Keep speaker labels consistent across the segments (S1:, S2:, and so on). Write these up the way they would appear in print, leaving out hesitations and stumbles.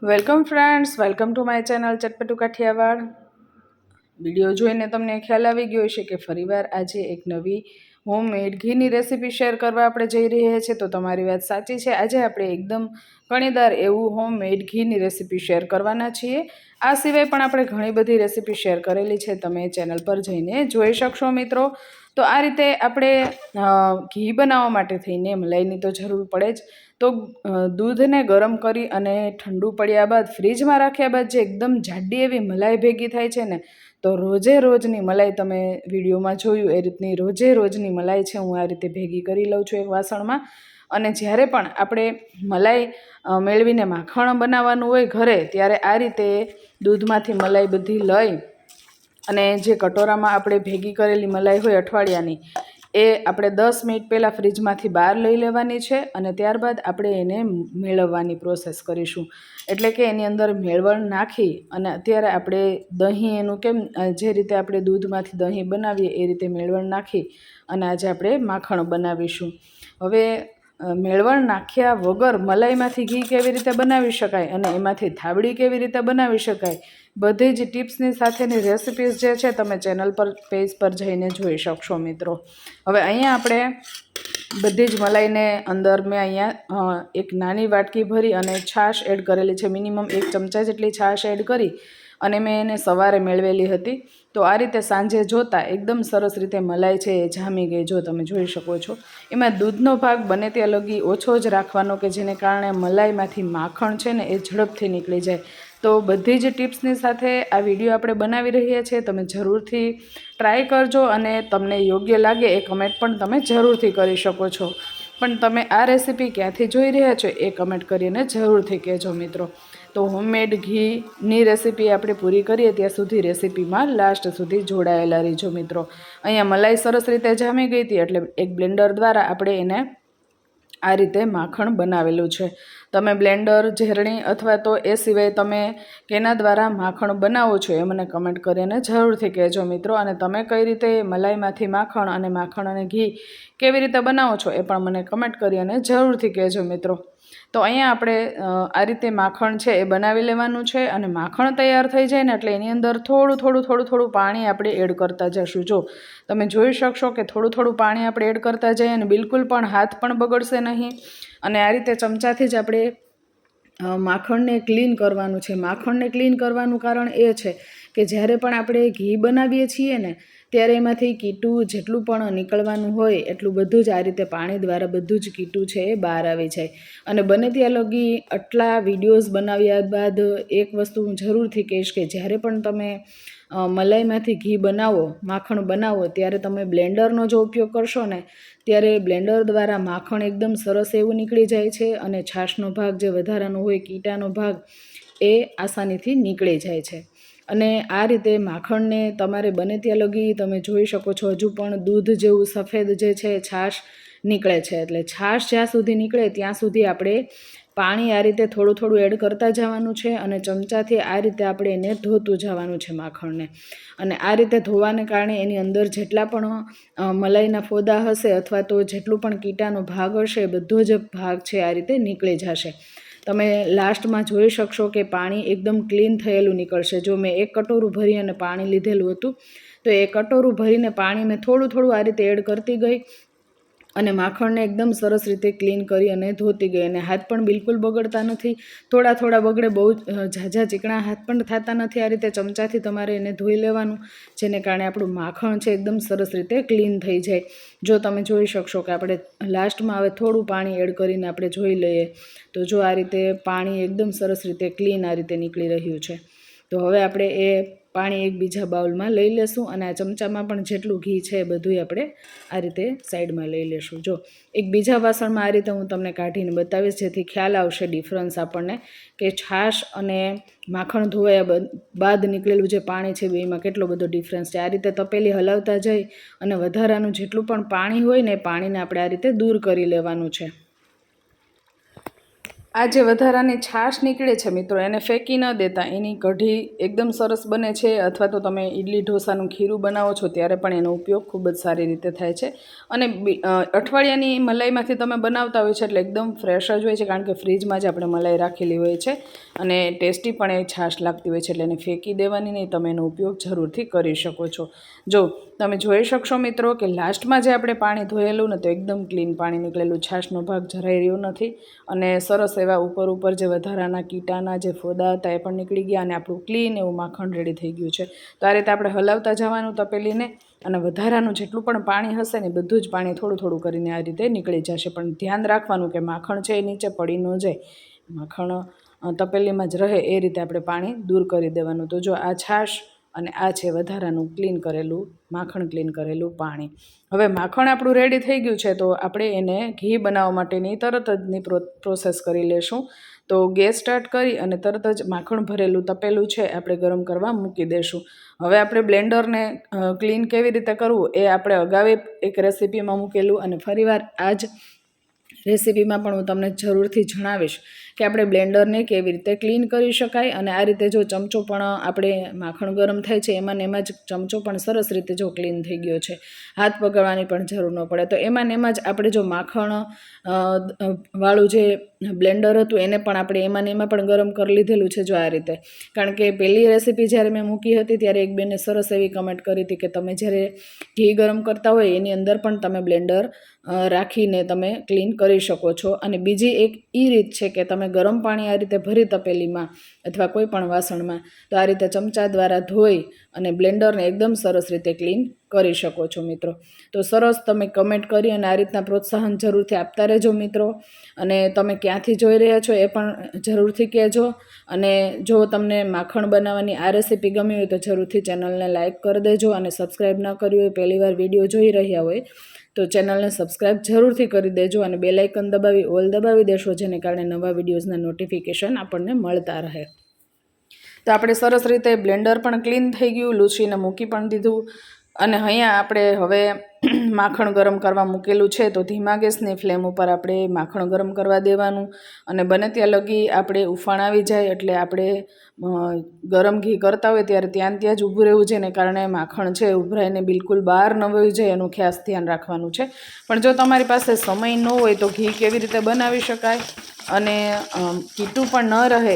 S1: Welcome friends, welcome to my channel Chatpatu Kathiyawad. Video જોઈને તમને ખ્યાલ આવી ગયો હશે કે ફરીવાર આજે એક નવી હોમમેડ ઘીની રેસીપી શેર કરવા આપણે જઈ રહ્યા છીએ। તો તમારી વાત સાચી છે, આજે આપણે એકદમ કણીદાર એવું હોમમેડ ઘીની રેસીપી શેર કરવાના છીએ। આ સિવાય પણ આપણે ઘણી બધી રેસીપી શેર કરેલી છે, તમે ચેનલ પર જઈને જોઈ શકશો મિત્રો। તો આ રીતે આપણે ઘી બનાવવા માટે થઈને મલાઈની તો જરૂર પડે જ। તો દૂધને ગરમ કરી અને ઠંડુ પડ્યા બાદ ફ્રીજમાં રાખ્યા બાદ જે એકદમ જાડી એવી મલાઈ ભેગી થાય છે ને, તો રોજે રોજની મલાઈ તમે વિડીયોમાં જોયું એ રીતની રોજે રોજની મલાઈ છે હું આ રીતે ભેગી કરી લઉં છું એક વાસણમાં। અને જ્યારે પણ આપણે મલાઈ મેળવીને માખણ બનાવવાનું હોય ઘરે, ત્યારે આ રીતે દૂધમાંથી મલાઈ બધી લઈ અને જે કટોરામાં આપણે ભેગી કરેલી મલાઈ હોય અઠવાડિયાની, એ આપણે 10 મિનિટ પહેલાં ફ્રીજમાંથી બહાર લઈ લેવાની છે અને ત્યારબાદ આપણે એને મેળવવાની પ્રોસેસ કરીશું। એટલે કે એની અંદર મેળવણ નાખી અને અત્યારે આપણે દહીં એનું કેમ જે રીતે આપણે દૂધમાંથી દહીં બનાવીએ એ રીતે મેળવણ નાખી અને આજે આપણે માખણ બનાવીશું। હવે મેળવણ નાખ્યા વગર મલાઈમાંથી ઘી કેવી રીતે બનાવી શકાય અને એમાંથી થાબડી કેવી રીતે બનાવી શકાય, બધી જ ટિપ્સની સાથેની રેસિપીઝ જે છે તમે ચેનલ પર પેજ પર જઈને જોઈ શકશો મિત્રો। હવે અહીંયા આપણે બધી જ મલાઈને અંદર મેં અહીંયા એક નાની વાટકી ભરી અને છાશ એડ કરેલી છે, મિનિમમ 1 ચમચા જેટલી છાશ એડ કરી અને મેં એને સવારે મેળવેલી હતી। તો આ રીતે સાંજે જોતાં એકદમ સરસ રીતે મલાઈ છે એ જામી ગઈ, જો તમે જોઈ શકો છો। એમાં દૂધનો ભાગ બને ત્યાં લગી ઓછો જ રાખવાનો કે જેને કારણે મલાઈમાંથી માખણ છે ને એ ઝડપથી નીકળી જાય। તો બધી જ ટિપ્સની સાથે આ વિડીયો આપણે બનાવી રહ્યા છીએ, તમે જરૂરથી ટ્રાય કરજો અને તમને યોગ્ય લાગે એ કમેન્ટ પણ તમે જરૂરથી કરી શકો છો। પણ તમે આ રેસીપી ક્યાંથી જોઈ રહ્યા છો એ કમેન્ટ કરીને જરૂરથી કહેજો મિત્રો। તો હોમમેડ ઘીની રેસીપી આપણે પૂરી કરીએ ત્યાં સુધી રેસીપીમાં લાસ્ટ સુધી જોડાયેલા રહીજો મિત્રો। અહીંયા મલાઈ સરસ રીતે જામી ગઈ હતી એટલે એક બ્લેન્ડર દ્વારા આપણે એને આ રીતે માખણ બનાવેલું છે। તમે બ્લેન્ડર, ઝેરણી અથવા તો એ સિવાય તમે કેના દ્વારા માખણ બનાવો છો એ મને કમેન્ટ કરીને જરૂરથી કહેજો મિત્રો। અને તમે કઈ રીતે મલાઈમાંથી માખણ અને ઘી કેવી રીતે બનાવો છો એ પણ મને કમેન્ટ કરી અને જરૂરથી કહેજો મિત્રો। તો અહીંયા આપણે આ રીતે માખણ છે એ બનાવી લેવાનું છે અને માખણ તૈયાર થઈ જાય ને એટલે એની અંદર થોડું પાણી આપણે એડ કરતા જશું। જો તમે જોઈ શકશો કે થોડું પાણી આપણે એડ કરતા જઈએ અને બિલકુલ પણ હાથ પણ બગડશે નહીં। અને આ રીતે ચમચાથી જ આપણે માખણને ક્લીન કરવાનું છે। માખણને ક્લીન કરવાનું કારણ એ છે કે જ્યારે પણ આપણે ઘી બનાવીએ છીએ ને ત્યારે એમાંથી કીટું જેટલું પણ નીકળવાનું હોય એટલું બધું જ આ રીતે પાણી દ્વારા બધું જ કીટું છે એ બહાર આવી જાય। અને બને ત્યાં લગી આટલા વિડીયોઝ બનાવ્યા બાદ એક વસ્તુ હું જરૂરથી કહીશ કે જ્યારે પણ તમે મલાઈમાંથી ઘી બનાવો, માખણ બનાવો, ત્યારે તમે બ્લેન્ડરનો જો ઉપયોગ કરશો ને ત્યારે બ્લેન્ડર દ્વારા માખણ એકદમ સરસ એવું નીકળી જાય છે અને છાશનો ભાગ જે વધારાનો હોય, કીટાનો ભાગ, એ આસાનીથી નીકળી જાય છે। અને આ રીતે માખણને તમારે બને ત્યાં લગી તમે જોઈ શકો છો હજુ પણ દૂધ જેવું સફેદ જે છે છાશ નીકળે છે। એટલે છાશ જ્યાં સુધી નીકળે ત્યાં સુધી આપણે પાણી આ રીતે થોડું એડ કરતા જવાનું છે અને ચમચાથી આ રીતે આપણે એને ધોતું જવાનું છે માખણને। અને આ રીતે ધોવાને કારણે એની અંદર જેટલા પણ મલાઈના ફોદા હશે અથવા તો જેટલું પણ કીટાનો ભાગ હશે બધો જ ભાગ છે આ રીતે નીકળી જશે। તમે લાસ્ટમાં જોઈ શકશો કે પાણી એકદમ ક્લીન થયેલું નીકળશે। જો મેં 1 કટોરું ભરી અને પાણી લીધેલું હતું, તો એ કટોરું ભરીને પાણી મેં થોડું આ રીતે એડ કરતી ગઈ અને માખણને એકદમ સરસ રીતે ક્લીન કરી અને ધોતી ગઈ। અને હાથ પણ બિલકુલ બગડતા નથી, થોડા બગડે, બહુ ઝાઝા ચીકણા હાથ પણ થતા નથી। આ રીતે ચમચાથી તમારે એને ધોઈ લેવાનું, જેને કારણે આપણું માખણ છે એકદમ સરસ રીતે ક્લીન થઈ જાય। જો તમે જોઈ શકશો કે આપણે લાસ્ટમાં હવે થોડું પાણી એડ કરીને આપણે જોઈ લઈએ, તો જો આ રીતે પાણી એકદમ સરસ રીતે ક્લીન આ રીતે નીકળી રહ્યું છે। તો હવે આપણે એ પાણી એક બીજા બાઉલમાં લઈ લેશું અને આ ચમચામાં પણ જેટલું ઘી છે એ બધું આપણે આ રીતે સાઈડમાં લઈ લેશું। જો એક બીજા વાસણમાં આ રીતે હું તમને કાઢીને બતાવીશ જેથી ખ્યાલ આવશે ડિફરન્સ આપણને કે છાશ અને માખણ ધોયા બાદ નીકળેલું જે પાણી છે બેમાં કેટલો બધો ડિફરન્સ છે। આ રીતે તપેલી હલાવતા જઈ અને વધારાનું જેટલું પણ પાણી હોય ને એ પાણીને આપણે આ રીતે દૂર કરી લેવાનું છે। આ જે વધારાની છાશ નીકળે છે મિત્રો, એને ફેંકી ન દેતા એની કઢી એકદમ સરસ બને છે. અથવા તો તમે ઇડલી ઢોસાનું ખીરું બનાવો છો ત્યારે પણ એનો ઉપયોગ ખૂબ જ સારી રીતે થાય છે. અને અઠવાડિયાની મલાઈમાંથી તમે બનાવતા હોય છે એટલે એકદમ ફ્રેશ જ હોય છે, કારણ કે ફ્રીજમાં જ આપણે મલાઈ રાખેલી હોય છે અને ટેસ્ટી પણ એ છાશ લાગતી હોય છે. એટલે એને ફેંકી દેવાની નહીં, તમે એનો ઉપયોગ જરૂરથી કરી શકો છો. જો તમે જોઈ શકશો મિત્રો કે લાસ્ટમાં જે આપણે પાણી ધોયેલું ને તો એકદમ ક્લીન પાણી નીકળેલું, છાશનો ભાગ જરાઈ રહ્યો નથી. અને સરસ એવા ઉપર જે વધારાના કીટાના જે ફોદા હતા એ પણ નીકળી ગયા અને આપણું ક્લીન એવું માખણ રેડી થઈ ગયું છે. તો આ રીતે આપણે હલાવતા જવાનું તપેલીને, અને વધારાનું જેટલું પણ પાણી હશે ને બધું જ પાણી થોડું થોડું કરીને આ રીતે નીકળી જશે. પણ ધ્યાન રાખવાનું કે માખણ છે એ નીચે પડી ન જાય, માખણ તપેલીમાં જ રહે એ રીતે આપણે પાણી દૂર કરી દેવાનું. તો જો આ છાશ અને આ છે વધારાનું માખણ ક્લીન કરેલું પાણી. હવે માખણ આપણું રેડી થઈ ગયું છે, તો આપણે એને ઘી બનાવવા માટેની તરત જની પ્રોસેસ કરી લેશું. તો ગેસ સ્ટાર્ટ કરી અને તરત જ માખણ ભરેલું તપેલું છે આપણે ગરમ કરવા મૂકી દેશું. હવે આપણે બ્લેન્ડરને ક્લીન કેવી રીતે કરવું એ આપણે અગાઉ એક રેસીપીમાં મૂકેલું, અને ફરીવાર આ જ રેસીપીમાં પણ હું તમને જરૂરથી જણાવીશ કે આપણે બ્લેન્ડરને કેવી રીતે ક્લીન કરી શકાય. અને આ રીતે જો ચમચો પણ આપણે માખણ ગરમ થાય છે એમાં ને એમાં જ ચમચો પણ સરસ રીતે જો ક્લીન થઈ ગયો છે, હાથ પકડવાની પણ જરૂર ન પડે. તો એમાં ને એમાં જ આપણે જો માખણ વાળું જે બ્લેન્ડર હતું એને પણ આપણે એમાં ને એમાં પણ ગરમ કરી લીધેલું છે. જો આ રીતે, કારણ કે પહેલી રેસીપી જ્યારે મેં મૂકી હતી ત્યારે એક બેને સરસ એવી કમેન્ટ કરી હતી કે તમે જ્યારે ઘી ગરમ કરતા હોય એની અંદર પણ તમે બ્લેન્ડર રાખીને તમે ક્લીન કરી શકો છો. અને બીજી એક એ રીત છે કે તમે ગરમ પાણી આ રીતે ભરી તપેલીમાં અથવા કોઈ પણ વાસણમાં, તો આ રીતે ચમચા દ્વારા ધોઈ અને બ્લેન્ડરને એકદમ સરસ રીતે ક્લીન કરી શકો છો મિત્રો. તો સરસ તમે કમેન્ટ કરી અને આ રીતના પ્રોત્સાહન જરૂરથી આપતા રહેજો મિત્રો. અને તમે ક્યાંથી જોઈ રહ્યા છો એ પણ જરૂરથી કહેજો. અને જો તમને માખણ બનાવવાની આ રેસીપી ગમી હોય તો જરૂરથી ચેનલને લાઇક કરી દેજો. અને સબસ્ક્રાઈબ ન કર્યું હોય, પહેલીવાર વિડીયો જોઈ રહ્યા હોય તો ચેનલને સબસ્ક્રાઈબ જરૂરથી કરી દેજો અને બેલ આઇકન દબાવી ઓલ દબાવી દેશો, જેને કારણે નવા વિડીયોઝના નોટિફિકેશન આપણને મળતા રહે. તો આપણે સરસ રીતે બ્લેન્ડર પણ ક્લીન થઈ ગયું, લૂછીને મૂકી પણ દીધું. અને અહીંયા આપણે હવે માખણ ગરમ કરવા મૂકેલું છે, તો ધીમા ગેસની ફ્લેમ ઉપર આપણે માખણ ગરમ કરવા દેવાનું. અને બને ત્યાં લગી આપણે ઉફાણ આવી જાય એટલે આપણે ગરમ ઘી કરતા હોય ત્યારે ત્યાં જ ઊભું રહેવું, જેને કારણે માખણ છે ઉભરાઈને બિલકુલ બહાર ન વહી જાય, એનું ખાસ ધ્યાન રાખવાનું છે. પણ જો તમારી પાસે સમય ન હોય તો ઘી કેવી રીતે બનાવી શકાય અને કીટું પણ ન રહે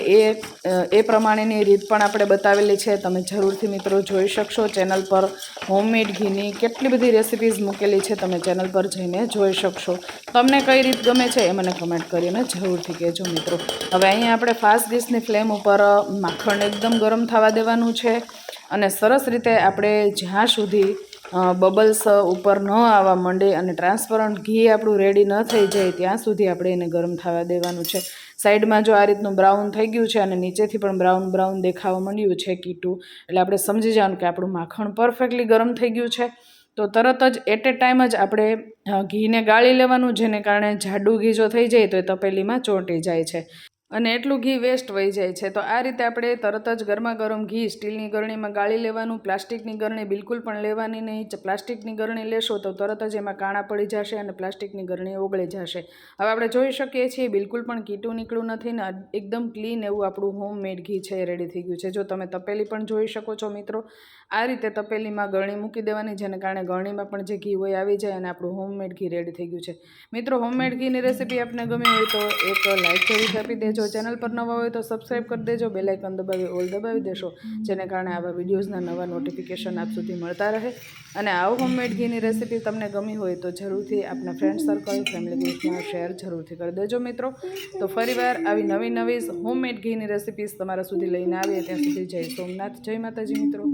S1: એ પ્રમાણેની રીત પણ આપણે બતાવેલી છે. તમે જરૂરથી મિત્રો જોઈ શકશો. ચેનલ પર હોમમેડ ઘીની કેટલી બધી રેસિપીઝ મૂકેલી છે, તમે ચેનલ પર જઈને જોઈ શકશો. તમને કઈ રીત ગમે છે એ મને કમેન્ટ કરીને જરૂરથી કહેજો મિત્રો. હવે અહીંયા આપણે ફાસ્ટ ગેસની ફ્લેમ ઉપર માખણ એકદમ ગરમ થવા દેવાનું છે. અને સરસ રીતે આપણે જ્યાં સુધી બબલ્સ ઉપર ન આવવા માંડે અને ટ્રાન્સપરન્ટ ઘી આપણું રેડી ન થઈ જાય ત્યાં સુધી આપણે એને ગરમ થવા દેવાનું છે. સાઈડમાં જો આ રીતનું બ્રાઉન થઈ ગયું છે અને નીચેથી પણ બ્રાઉન દેખાવા માંડ્યું છે કીટું, એટલે આપણે સમજી જવાનું કે આપણું માખણ પરફેક્ટલી ગરમ થઈ ગયું છે. તો તરત જ એટ એ ટાઈમ જ આપણે ઘીને ગાળી લેવાનું, જેને કારણે જાડું ઘી જો થઈ જાય તો એ તપેલીમાં ચોંટી જાય છે અને એટલું ઘી વેસ્ટ વહી જાય છે. તો આ રીતે આપણે તરત જ ગરમા ગરમ ઘી સ્ટીલની ગરણીમાં ગાળી લેવાનું. પ્લાસ્ટિકની ગરણી બિલકુલ પણ લેવાની નહીં. પ્લાસ્ટિકની ગરણી લેશો તો તરત જ એમાં કાણા પડી જશે અને પ્લાસ્ટિકની ગરણી ઓગળી જશે. હવે આપણે જોઈ શકીએ છીએ બિલકુલ પણ કીટું નીકળ્યું નથી ને એકદમ ક્લીન એવું આપણું હોમમેડ ઘી છે એ રેડી થઈ ગયું છે. જો તમે તપેલી પણ જોઈ શકો છો મિત્રો, આ રીતે તપેલીમાં ગરણી મૂકી દેવાની, જેને કારણે ગરણીમાં પણ જે ઘી હોય આવી જાય અને આપણું હોમમેડ ઘી રેડી થઈ ગયું છે. મિત્રો, હોમમેડ ઘીની રેસીપી આપને ગમી હોય તો એક લાઇક જરૂરથી આપી દેજો. ચેનલ પર નવા હોય તો સબસ્ક્રાઈબ કરી દેજો, બેલ આઇકન દબાવી ઓલ દબાવી દેશો, જેને કારણે આવા વિડીયોઝના નવા નોટિફિકેશન આપ સુધી મળતા રહે. અને આવું હોમમેડ ઘીની રેસીપી તમને ગમી હોય તો જરૂરથી આપના ફ્રેન્ડ સર્કલ, ફેમિલી ગ્રુપમાં શેર જરૂરથી કરી દેજો મિત્રો. તો ફરીવાર આવી નવી હોમમેડ ઘીની રેસીપીઝ તમારા સુધી લઈને આવીએ ત્યાં સુધી જય સોમનાથ, જય માતાજી મિત્રો.